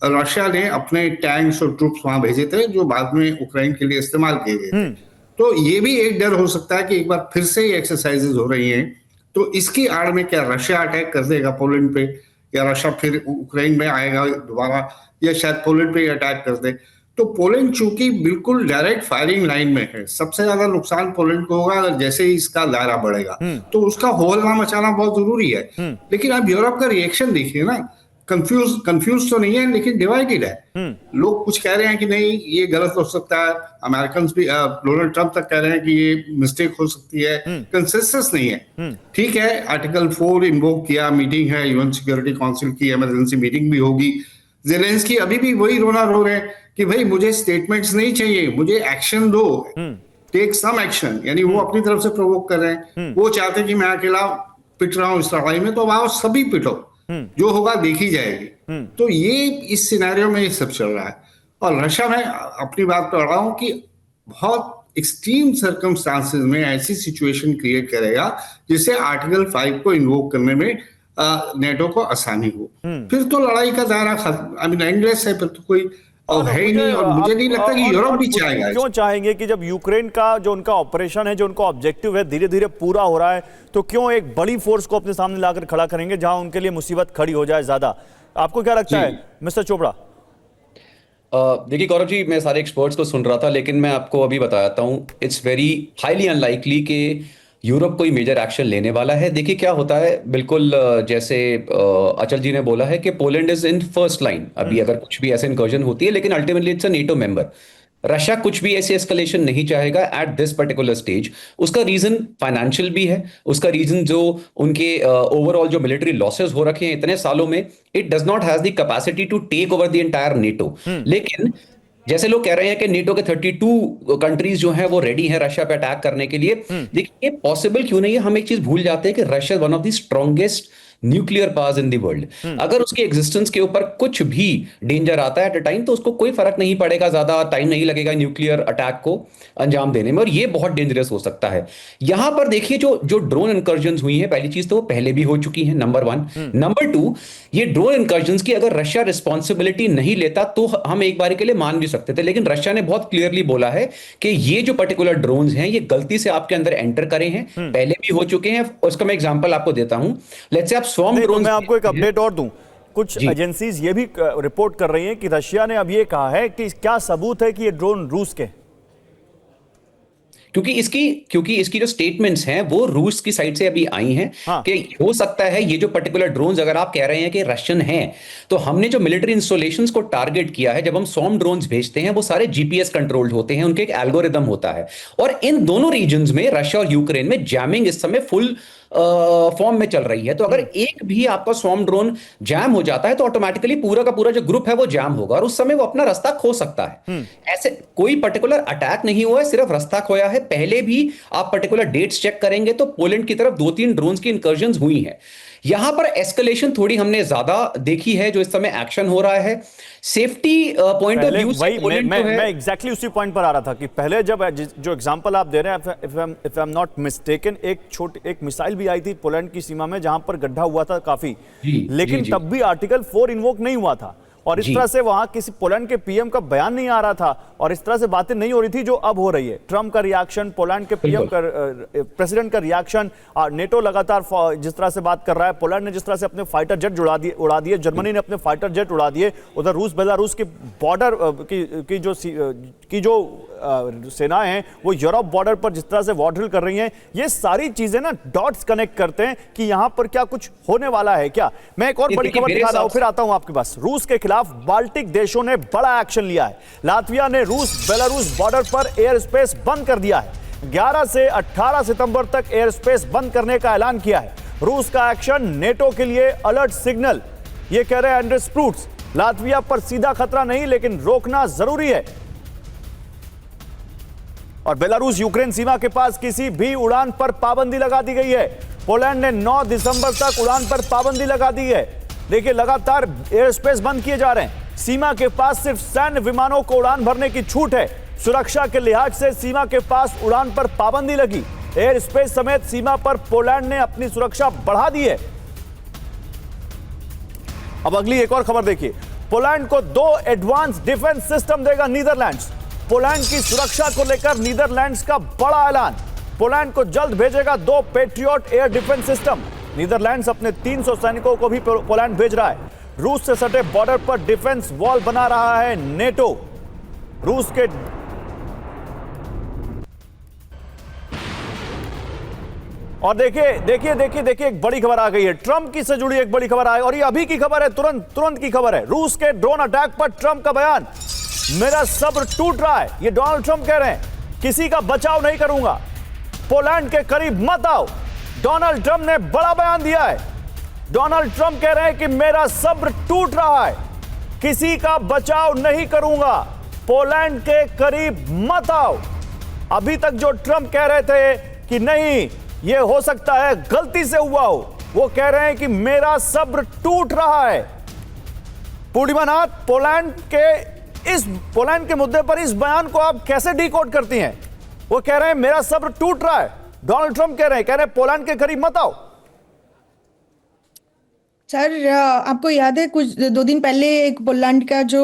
रशिया ने अपने टैंक्स और ट्रूप्स वहां भेजे थे, जो बाद में यूक्रेन के लिए इस्तेमाल किए गए थे। तो ये भी एक डर हो सकता है कि एक बार फिर से ये एक्सरसाइजेज हो रही हैं, तो इसकी आड़ में क्या रशिया अटैक कर देगा पोलैंड पे, या रशिया फिर यूक्रेन में आएगा दोबारा, या शायद पोलैंड पे अटैक कर दे। तो पोलैंड चूंकि बिल्कुल डायरेक्ट फायरिंग लाइन में है, सबसे ज्यादा नुकसान पोलैंड को होगा अगर जैसे ही इसका दायरा बढ़ेगा, तो उसका होलना मचाना बहुत जरूरी है। लेकिन आप यूरोप का रिएक्शन देखिए ना, कंफ्यूज तो नहीं है लेकिन डिवाइडेड है। लोग कुछ कह रहे हैं कि नहीं ये गलत हो सकता है, अमेरिकन भी डोनाल्ड ट्रंप तक कह रहे हैं कि ये मिस्टेक हो सकती है, कंसेंसस नहीं है। ठीक है, आर्टिकल 4 इन्वोक किया, मीटिंग है यूएन सिक्योरिटी काउंसिल की, इमरजेंसी मीटिंग भी होगी। ज़ेलेंस्की अभी भी वही रोना रो रहे हैं कि भाई मुझे स्टेटमेंट्स नहीं चाहिए, मुझे एक्शन दो, टेक सम एक्शन। यानी वो अपनी तरफ से प्रोवोक कर रहे हैं। वो चाहते हैं कि मैं अकेला पिट रहा हूं इस लड़ाई में, तो आओ सभी पिटो, जो होगा देखी जाएगी। तो ये इस सिनेरियो में ये सब चल रहा है। और रशिया में अपनी बात पर रहा हूं कि बहुत एक्सट्रीम सर्कमस्टांसेस में ऐसी सिचुएशन क्रिएट करेगा जिससे आर्टिकल 5 को इन्वोक करने में नेटो को आसानी हो। फिर तो लड़ाई का दायरा एंडलेस है, फिर तो कोई है ही नहीं। और मुझे नहीं लगता कि यूरोप भी चाहेगा। क्यों चाहेंगे कि जब यूक्रेन का जो उनका ऑपरेशन है, जो उनका ऑब्जेक्टिव है, धीरे धीरे पूरा हो रहा है, तो क्यों एक बड़ी फोर्स को अपने सामने लाकर खड़ा करेंगे जहां उनके लिए मुसीबत खड़ी हो जाए ज्यादा? आपको क्या लगता है मिस्टर चोपड़ा? देखिए गौरव जी, मैं सारे एक्सपर्ट्स को सुन रहा था, लेकिन मैं आपको अभी बताता हूं, इट्स वेरी हाईली अनलाइकली कि यूरोप कोई मेजर एक्शन लेने वाला है। देखिए क्या होता है, बिल्कुल जैसे अचल जी ने बोला है कि Poland is in first line अभी अगर कुछ भी ऐसे इनकर्जन होती है, लेकिन ultimately it's a NATO member. Russia कुछ भी ऐसी एस्केलेशन नहीं चाहेगा एट दिस पर्टिकुलर स्टेज। उसका रीजन फाइनेंशियल भी है, उसका रीजन जो उनके ओवरऑल जो मिलिट्री लॉसेस हो रखे हैं इतने सालों में, it does not has the capacity to take over the entire NATO. लेकिन जैसे लोग कह रहे हैं कि नेटो के 32 कंट्रीज जो हैं वो रेडी हैं रशिया पे अटैक करने के लिए। देखिए, पॉसिबल क्यों नहीं है? हम एक चीज भूल जाते हैं कि Russia one of the strongest nuclear powers in the world. अगर उसके एग्जिस्टेंस के ऊपर कुछ भी डेंजर आता है एट अ टाइम, तो उसको कोई फर्क नहीं पड़ेगा, ज्यादा टाइम नहीं लगेगा न्यूक्लियर अटैक को अंजाम देने में, और ये बहुत डेंजरस हो सकता है। यहां पर देखिए, जो जो ड्रोन इंकर्जन्स हुई हैं, पहली चीज तो वो पहले भी हो चुकी हैं, नंबर 1। नंबर 2, ये ड्रोन इंकर्जन्स की अगर रशिया रिस्पॉन्सिबिलिटी नहीं लेता तो हम एक बार के लिए मान भी सकते थे, लेकिन रशिया ने बहुत क्लियरली बोला है कि ये जो पर्टिकुलर ड्रोन्स हैं ये गलती से आपके अंदर एंटर करे हैं, पहले भी हो चुके हैं। उसका मैं एग्जांपल आपको देता हूं। लेट्स से आप स्वॉर्म नहीं, तो ड्रोन, मैं आपको एक अपडेट और दूं। कुछ एजेंसीज ये भी रिपोर्ट कर रही हैं कि रशिया ने अब ये कहा है कि क्या सबूत है कि ये ड्रोन रूस के, क्योंकि इसकी जो स्टेटमेंट्स हैं वो रूस की साइड से अभी आई हैं। हाँ। कि हो सकता है ये जो पर्टिकुलर ड्रोन्स, अगर आप कह रहे हैं कि रशियन हैं, तो हमने जो मिलिट्री इंस्टॉलेशंस को टारगेट किया है, जब हम स्वॉर्म ड्रोन्स भेजते हैं वो सारे जीपीएस कंट्रोल्ड होते हैं, उनके एक एल्गोरिदम होता है, और इन दोनों रीजन्स में, रशिया और यूक्रेन में, जैमिंग इस समय फुल फॉर्म में चल रही है। तो अगर एक भी आपका स्वॉर्म ड्रोन जैम हो जाता है तो ऑटोमेटिकली पूरा का पूरा जो ग्रुप है वो जैम होगा, और उस समय वो अपना रास्ता खो सकता है। ऐसे कोई पर्टिकुलर अटैक नहीं हुआ है, सिर्फ रास्ता खोया है। पहले भी आप पर्टिकुलर डेट्स चेक करेंगे तो पोलैंड की तरफ 2-3 ड्रोन्स की इंकर्जन्स हुई हैं। यहां पर एस्केलेशन थोड़ी हमने ज्यादा देखी है, जो इस समय एक्शन हो रहा है सेफ्टी पॉइंट ऑफ व्यू से। मैं एग्जैक्टली उसी पॉइंट पर आ रहा था कि पहले जब जो एग्जांपल आप दे रहे हैं, if I am not mistaken, एक मिसाइल भी आई थी पोलैंड की सीमा में जहां पर गड्ढा हुआ था काफी, लेकिन तब भी आर्टिकल 4 इन्वोक नहीं हुआ था, और इस तरह से वहां किसी पोलैंड के पीएम का बयान नहीं आ रहा था, और इस तरह से बातें नहीं हो रही थी जो अब हो रही है। ट्रंप का रिएक्शन, पोलैंड के पीएम का, प्रेसिडेंट का रिएक्शन, नेटो लगातार जिस तरह से बात कर रहा है, पोलैंड ने जिस तरह से अपने फाइटर जेट उड़ा दिए, जर्मनी ने अपने फाइटर जेट उड़ा दिए, उधर रूस बेलारूस के बॉर्डर की जो सेनाएं हैं वो यूरोप बॉर्डर पर जिस तरह से वॉर ड्रिल कर रही हैं, ये सारी चीजें ना डॉट्स कनेक्ट करते हैं कि यहां पर क्या कुछ होने वाला है क्या। मैं एक और बड़ी खबर दिखा रहा हूं, फिर आता हूं आपके पास। रूस के खिलाफ बाल्टिक देशों ने बड़ा एक्शन लिया है। लातविया ने रूस बेलारूस बॉर्डर पर एयर स्पेस बंद कर दिया है। 11 से 18 सितंबर तक एयर स्पेस बंद करने का ऐलान किया है। रूस का एक्शन नेटो के लिए अलर्ट सिग्नल, ये कह रहे हैं एंड्रेस स्प्रूट्स। लातविया पर सीधा खतरा नहीं, लेकिन रोकना जरूरी है। और बेलारूस यूक्रेन सीमा के पास किसी भी उड़ान पर पाबंदी लगा दी गई है। पोलैंड ने 9 दिसंबर तक उड़ान पर पाबंदी लगा दी है। देखिए, लगातार एयर स्पेस बंद किए जा रहे हैं। सीमा के पास सिर्फ सैन्य विमानों को उड़ान भरने की छूट है। सुरक्षा के लिहाज से सीमा के पास उड़ान पर पाबंदी लगी। एयर स्पेस समेत सीमा पर पोलैंड ने अपनी सुरक्षा बढ़ा दी है। अब अगली एक और खबर देखिए। पोलैंड को 2 एडवांस डिफेंस सिस्टम देगा नीदरलैंड्स। पोलैंड की सुरक्षा को लेकर नीदरलैंड्स का बड़ा ऐलान। पोलैंड को जल्द भेजेगा 2 patriot air defence system. Netherlands अपने 300 सैनिकों को भी पोलैंड भेज रहा है। रूस से सटे बॉर्डर पर डिफेंस वॉल बना रहा है नेटो। रूस के और देखिए एक बड़ी खबर आ गई है। ट्रंप की से जुड़ी एक बड़ी खबर आई, और ये अभी की खबर है, तुरंत की खबर है। रूस के ड्रोन अटैक पर ट्रंप का बयान, मेरा सब्र टूट रहा है। ये डोनाल्ड ट्रंप कह रहे हैं, किसी का बचाव नहीं करूंगा, पोलैंड के करीब मत आओ। डोनाल्ड ट्रंप ने बड़ा बयान दिया है। डोनाल्ड ट्रंप कह रहे हैं कि मेरा सब्र टूट रहा है, किसी का बचाव नहीं करूंगा, पोलैंड के करीब मत आओ। अभी तक जो ट्रंप कह रहे थे कि नहीं, यह हो सकता है गलती से हुआ हो, वो कह रहे हैं कि मेरा सब्र टूट रहा है। पूर्णिमा नाथ, पोलैंड के मुद्दे पर इस बयान को आप कैसे डिकोड करती हैं? वो कह रहे हैं मेरा सब्र टूट रहा है, डोनाल्ड ट्रंप कह रहे हैं पोलैंड के करीब मत आओ। सर, आपको याद है कुछ 2 दिन पहले एक पोलैंड का जो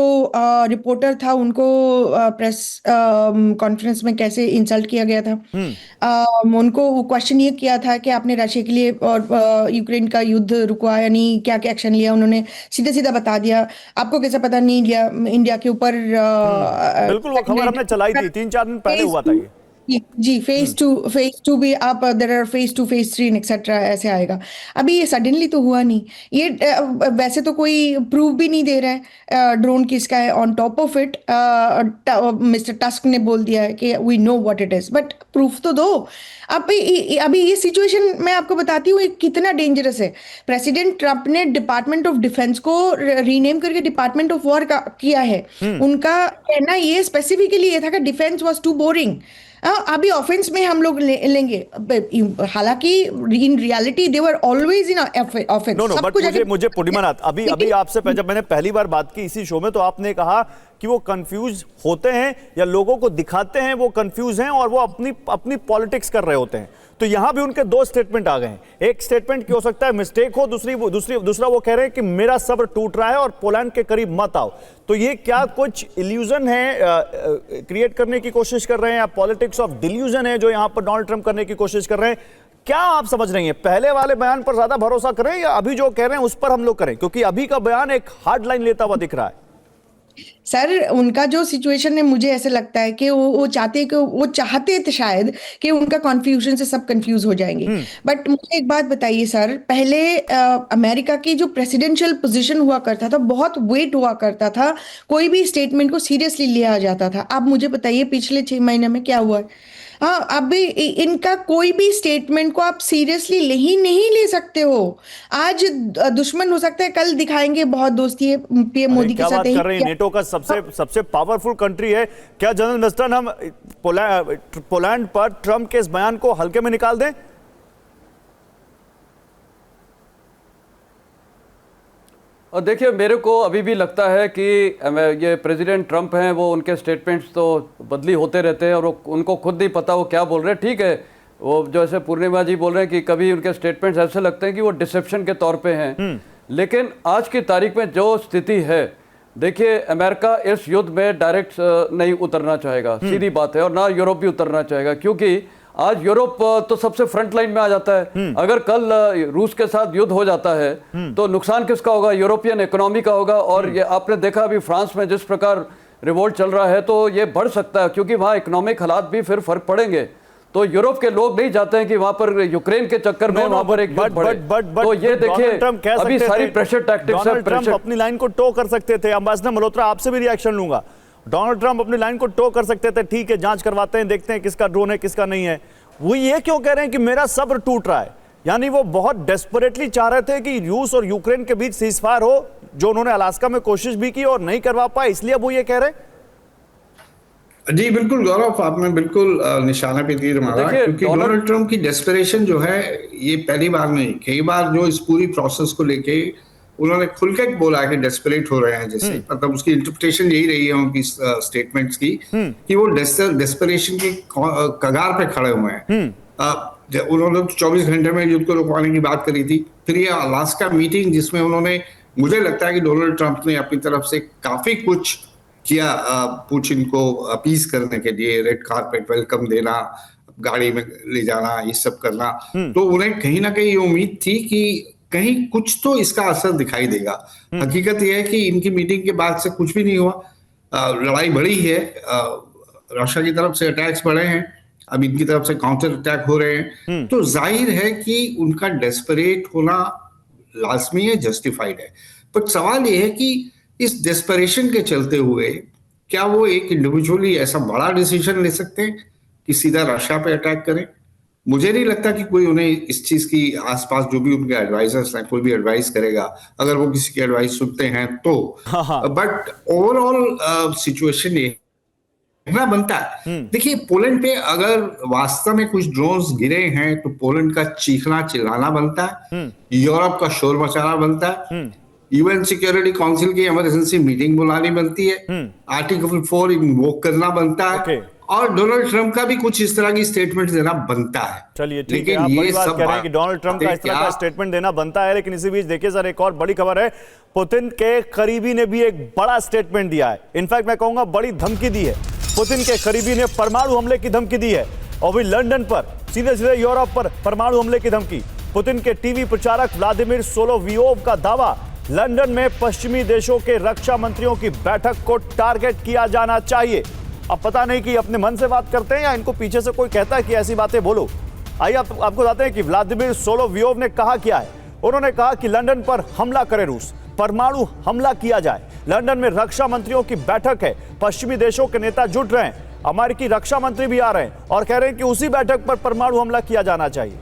रिपोर्टर था, उनको प्रेस कॉन्फ्रेंस में कैसे इंसल्ट किया गया था। उनको क्वेश्चन ये किया था कि आपने रशिया के लिए और यूक्रेन का युद्ध रुकवा, यानी क्या क्या एक्शन लिया। उन्होंने सीधा बता दिया। आपको कैसा पता नहीं लिया इंडिया के ऊपर। बिल्कुल, वो खबर हमने चलाई थी, 3-4 दिन पहले हुआ था ये। जी, फेज टू भी आप देयर आर फेज 3 एक्सेट्रा ऐसे आएगा। अभी ये सडनली तो हुआ नहीं। ये वैसे तो कोई प्रूफ भी नहीं दे रहा है ड्रोन किसका है। On top of it mister Tusk ने बोल दिया है कि we know what it is, but proof तो दो। अभी ये सिचुएशन मैं आपको बताती हूँ कितना डेंजरस है। प्रेसिडेंट ट्रंप ने डिपार्टमेंट ऑफ डिफेंस को रीनेम करके डिपार्टमेंट ऑफ वॉर किया है। उनका कहना ये स्पेसिफिकली ये था कि डिफेंस वाज टू बोरिंग। अभी ऑफेंस में हम लोग लेंगे, हालांकि in reality they were always in offence. No but मुझे पूर्णिमानाथ अभी आपसे जब मैंने पहली बार बात की इसी शो में तो आपने कहा कि वो कंफ्यूज होते हैं या लोगों को दिखाते हैं वो कंफ्यूज हैं और वो अपनी पॉलिटिक्स कर रहे होते हैं। तो यहां भी उनके दो स्टेटमेंट आ गए हैं। एक स्टेटमेंट की हो सकता है मिस्टेक हो, दूसरा वो कह रहे हैं कि मेरा सब्र टूट रहा है और पोलैंड के करीब मत आओ। तो ये क्या कुछ इल्यूजन है क्रिएट करने की कोशिश कर रहे हैं या पॉलिटिक्स ऑफ डिल्यूजन है जो यहां पर डोनाल्ड ट्रंप करने की कोशिश कर रहे हैं? क्या आप समझ रही हैं? पहले वाले बयान पर ज्यादा भरोसा करें या अभी जो कह रहे हैं उस पर हम लोग करें, क्योंकि अभी का बयान एक हार्ड लाइन लेता हुआ दिख रहा है। सर उनका जो सिचुएशन है मुझे ऐसे लगता है कि वो चाहते थे शायद कि उनका कन्फ्यूजन से सब कंफ्यूज हो जाएंगे। बट मुझे एक बात बताइए सर, पहले अमेरिका की जो प्रेसिडेंशियल पोजीशन हुआ करता था बहुत वेट हुआ करता था, कोई भी स्टेटमेंट को सीरियसली लिया जाता था। अब मुझे बताइए पिछले 6 महीने में क्या हुआ है? हाँ, अभी इनका कोई भी स्टेटमेंट को आप सीरियसली नहीं ले सकते हो। आज दुश्मन हो सकता है, कल दिखाएंगे बहुत दोस्ती है पीएम मोदी के साथ। कर रही है नेटो का सबसे पावरफुल कंट्री है। क्या जनरल मिस्टन हम पोलैंड पर ट्रंप के इस बयान को हल्के में निकाल दें? और देखिए मेरे को अभी भी लगता है कि ये प्रेसिडेंट ट्रंप हैं, वो उनके स्टेटमेंट्स तो बदली होते रहते हैं और उनको खुद नहीं पता वो क्या बोल रहे हैं। ठीक है, वो जो ऐसे पूर्णिमा जी बोल रहे हैं कि कभी उनके स्टेटमेंट्स ऐसे लगते हैं कि वो डिसेप्शन के तौर पे हैं, लेकिन आज की तारीख में जो स्थिति है, देखिए अमेरिका इस युद्ध में डायरेक्ट नहीं उतरना चाहेगा, सीधी बात है, और ना यूरोप भी उतरना चाहेगा, क्योंकि आज यूरोप तो सबसे फ्रंट लाइन में आ जाता है। अगर कल रूस के साथ युद्ध हो जाता है तो नुकसान किसका होगा? यूरोपियन इकोनॉमी का होगा। और ये आपने देखा अभी फ्रांस में जिस प्रकार रिवोल्ट चल रहा है, तो ये बढ़ सकता है क्योंकि वहां इकोनॉमिक हालात भी फिर फर्क पड़ेंगे। तो यूरोप के लोग नहीं चाहते हैं कि वहां पर यूक्रेन के चक्कर में वहां पर एक युद्ध बढ़े। तो ये देखिए अभी सारी प्रेशर टैक्टिक्स है। ट्रंप अपनी लाइन को टो कर सकते थे। एम्बेसडर मल्होत्रा आपसे भी रिएक्शन लूंगा। डोनाल्ड ट्रंप अपनी लाइन को टो कर सकते थे, ठीक है जांच करवाते हैं, देखते हैं किसका ड्रोन है किसका नहीं है। वो ये क्यों कह रहे हैं कि मेरा सब्र टूट रहा है? यानी वो बहुत डेस्परेटली चाह रहे थे कि रूस और यूक्रेन के बीच सीजफायर हो, जो उन्होंने अलास्का में कोशिश भी की और नहीं करवा पाए, इसलिए वो ये कह रहे हैं। जी बिल्कुल गौरव, आपने बिल्कुल निशाना पे तीर मारा, क्योंकि डोनाल्ड ट्रंप की डेस्परेशन जो है ये पहली बार नहीं, कई बार जो इस पूरी प्रोसेस को लेके उन्होंने खुल के बोला कि डेस्परेट हो रहे हैं, जैसे मतलब उसकी इंटरप्रिटेशन यही रही है उनकी स्टेटमेंट्स की कि वो डेस्परेशन के कगार पे खड़े हुए हैं। उन्होंने 24 घंटे में युद्ध को रुकवाने की बात करी थी। फिर ये अलास्का मीटिंग जिसमें उन्होंने, मुझे लगता है कि डोनाल्ड ट्रंप ने अपनी तरफ से काफी कुछ किया पुतिन को अपीज करने के लिए, रेड कार्पेट वेलकम देना, गाड़ी में ले जाना, ये सब करना। तो उन्हें कहीं ना कहीं ये उम्मीद थी कि कहीं कुछ तो इसका असर दिखाई देगा। हकीकत यह है कि इनकी मीटिंग के बाद से कुछ भी नहीं हुआ। लड़ाई बढ़ी है, रशिया की तरफ से अटैक्स बढ़े हैं, अब इनकी तरफ से काउंटर अटैक हो रहे हैं। तो जाहिर है कि उनका डेस्परेट होना लाजमी है, जस्टिफाइड है। पर सवाल यह है कि इस डेस्परेशन के चलते हुए क्या वो एक इंडिविजुअली ऐसा बड़ा डिसीजन ले सकते हैं कि सीधा रशिया पे अटैक करें? मुझे नहीं लगता कि कोई उन्हें इस चीज की आसपास जो भी उनके एडवाइजर्स हैं कोई भी एडवाइस करेगा, अगर वो किसी की एडवाइस सुनते हैं तो। बट ओवरऑल सिचुएशन ये कहना बनता है। देखिए पोलैंड पे अगर वास्तव में कुछ ड्रोन्स गिरे हैं तो पोलैंड का चीखना चिल्लाना बनता है, यूरोप का शोर मचाना बनता है, यूएन सिक्योरिटी काउंसिल की इमरजेंसी मीटिंग बुलानी बनती है, आर्टिकल 4 इन्वोक करना बनता है, और डोनाल्ड ट्रंप का भी कुछ इस तरह की स्टेटमेंट देना बनता है। चलिए ठीक है, आप बड़ी बात कह रहे हैं कि डोनाल्ड ट्रंप का इस तरह का स्टेटमेंट देना बनता है, लेकिन इसी बीच देखिए सर एक और बड़ी खबर है। पुतिन के करीबी ने भी एक बड़ा स्टेटमेंट दिया है। इनफैक्ट मैं कहूंगा बड़ी धमकी दी है। पुतिन के करीबी ने परमाणु हमले की धमकी दी है, और भी लंदन पर, सीधे सीधे यूरोप पर परमाणु हमले की धमकी। पुतिन के टीवी प्रचारक व्लादिमीर सोलोवियोव का दावा, लंदन में पश्चिमी देशों के रक्षा मंत्रियों की बैठक को टारगेट किया जाना चाहिए। अब पता नहीं कि अपने मन से बात करते हैं या इनको पीछे से कोई कहता है कि ऐसी बातें बोलो। आइए आपको बताते हैं कि व्लादिमीर सोलोवियोव ने कहा क्या है। उन्होंने कहा कि लंदन पर हमला करे रूस, परमाणु हमला किया जाए। लंदन में रक्षा मंत्रियों की बैठक है, पश्चिमी देशों के नेता जुट रहे हैं, अमेरिकी रक्षा मंत्री भी आ रहे हैं और कह रहे हैं कि उसी बैठक पर परमाणु हमला किया जाना चाहिए।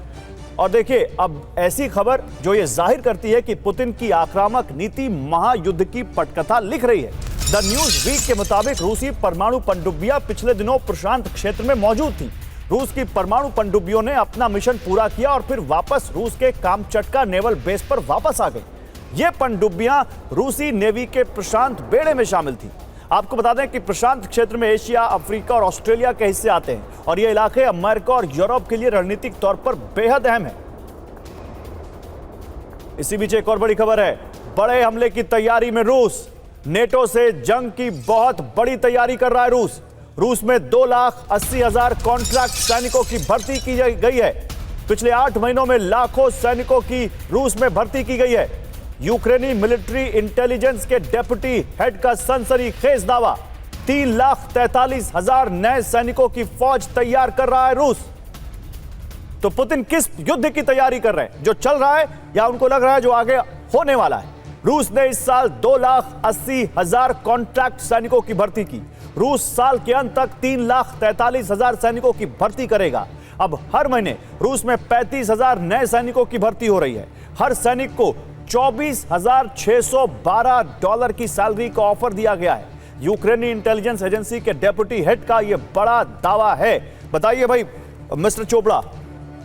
और देखिए, अब ऐसी खबर जो ये जाहिर करती है कि पुतिन की आक्रामक नीति महायुद्ध की पटकथा लिख रही है। द न्यूज वीक के मुताबिक रूसी परमाणु पनडुब्बियां पिछले दिनों प्रशांत क्षेत्र में मौजूद थी। रूस की परमाणु पनडुब्बियों ने अपना मिशन पूरा किया और फिर वापस रूस के कामचटका नेवल बेस पर वापस आ गई। ये पनडुब्बियां रूसी नेवी के प्रशांत बेड़े में शामिल थी। आपको बता दें कि प्रशांत क्षेत्र में एशिया, अफ्रीका और ऑस्ट्रेलिया के हिस्से आते हैं और ये इलाके अमेरिका और यूरोप के लिए रणनीतिक तौर पर बेहद अहम है। इसी बीच एक और बड़ी खबर है, बड़े हमले की तैयारी में रूस। नेटो से जंग की बहुत बड़ी तैयारी कर रहा है रूस। रूस में 2,80,000 कॉन्ट्रैक्ट सैनिकों की भर्ती की गई है। पिछले 8 महीनों में लाखों सैनिकों की रूस में भर्ती की गई है। यूक्रेनी मिलिट्री इंटेलिजेंस के डेप्यूटी हेड का सनसनीखेज दावा, 3,43,000 नए सैनिकों की फौज तैयार कर रहा है रूस। तो पुतिन किस युद्ध की तैयारी कर रहे हैं, जो चल रहा है या उनको लग रहा है जो आगे होने वाला है? रूस ने इस साल 2,80,000 कॉन्ट्रैक्ट सैनिकों की भर्ती की। रूस साल के अंत तक 3,43,000 सैनिकों की भर्ती करेगा। अब हर महीने रूस में 35,000 नए सैनिकों की भर्ती हो रही है। हर सैनिक को $24,612 की सैलरी का ऑफर दिया गया है। यूक्रेनी इंटेलिजेंस एजेंसी के डेप्यूटी हेड का यह बड़ा दावा है। बताइए भाई मिस्टर चोपड़ा,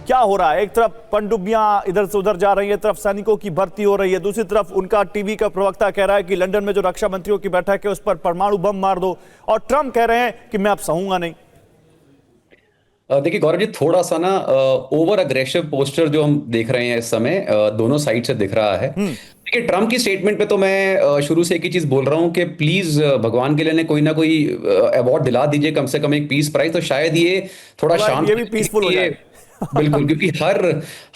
क्या हो रहा है? एक तरफ पनडुब्बियां इधर से उधर जा रही है, एक तरफ सैनिकों की भर्ती हो रही है, दूसरी तरफ उनका टीवी का प्रवक्ता कह रहा है कि लंदन में जो रक्षा मंत्रियों की बैठक है उस पर परमाणु बम मार दो, और ट्रंप कह रहे हैं कि मैं अब सहूंगा नहीं। देखिए गौरव जी, थोड़ा सा ना ओवर अग्रेसिव पोस्टर जो हम देख रहे हैं इस समय दोनों साइड से दिख रहा है। देखिए ट्रम्प की स्टेटमेंट पे तो मैं शुरू से एक ही चीज बोल रहा हूं कि प्लीज भगवान के लिए कोई ना कोई अवार्ड दिला दीजिए, कम से कम एक पीस प्राइज, तो शायद ये थोड़ा शांत, ये भी पीसफुल हो जाए। बिल्कुल, क्योंकि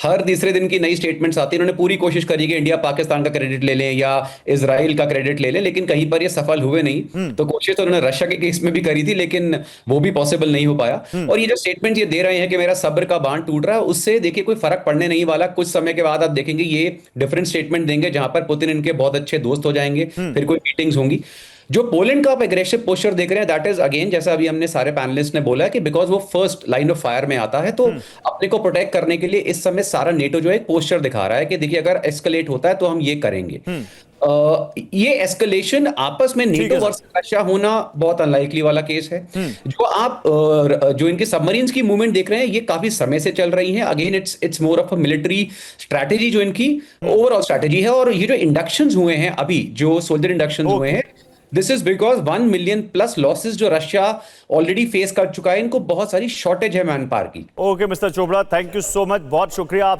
हर तीसरे दिन की नई स्टेटमेंट्स आती है। इन्होंने पूरी कोशिश करी कि इंडिया पाकिस्तान का क्रेडिट ले लें या इजराइल का क्रेडिट ले लें, लेकिन कहीं पर ये सफल हुए नहीं। तो कोशिश तो उन्होंने रशिया के केस में भी करी थी, लेकिन वो भी पॉसिबल नहीं हो पाया। और ये जो स्टेटमेंट ये दे रहे हैं कि मेरा सब्र का बांध टूट रहा है, उससे देखिए कोई फर्क पड़ने नहीं वाला। कुछ समय के बाद आप देखेंगे ये डिफरेंट स्टेटमेंट देंगे, जहां पर पुतिन इनके बहुत अच्छे दोस्त हो जाएंगे, फिर कोई मीटिंग्स होंगी। जो पोलैंड का आप एग्रेसिव पोस्चर देख रहे हैं, दैट इज अगेन, जैसा अभी हमने सारे पैनलिस्ट ने बोला है कि बिकॉज वो फर्स्ट लाइन ऑफ फायर में आता है, तो अपने को प्रोटेक्ट करने के लिए इस समय सारा नेटो जो है एक पोस्चर दिखा रहा है कि देखिए अगर एस्केलेट होता है तो हम ये करेंगे। ये एस्केलेशन आपस में नेटो वर्सेस रशिया होना बहुत अनलाइकली वाला केस है। जो आप जो इनके सबमरीन्स की मूवमेंट देख रहे हैं, ये काफी समय से चल रही है। Again it's more of a military strategy जो इनकी ओवरऑल स्ट्रैटेजी है। और ये जो इंडक्शंस हुए हैं अभी, जो सोल्जर इंडक्शन हुए हैं, this is because 1 million plus losses जो रशिया ऑलरेडी फेस कर चुका है। इनको बहुत सारी शॉर्टेज है मैन पावर की। Okay mister Chopra, thank you so much, बहुत शुक्रिया।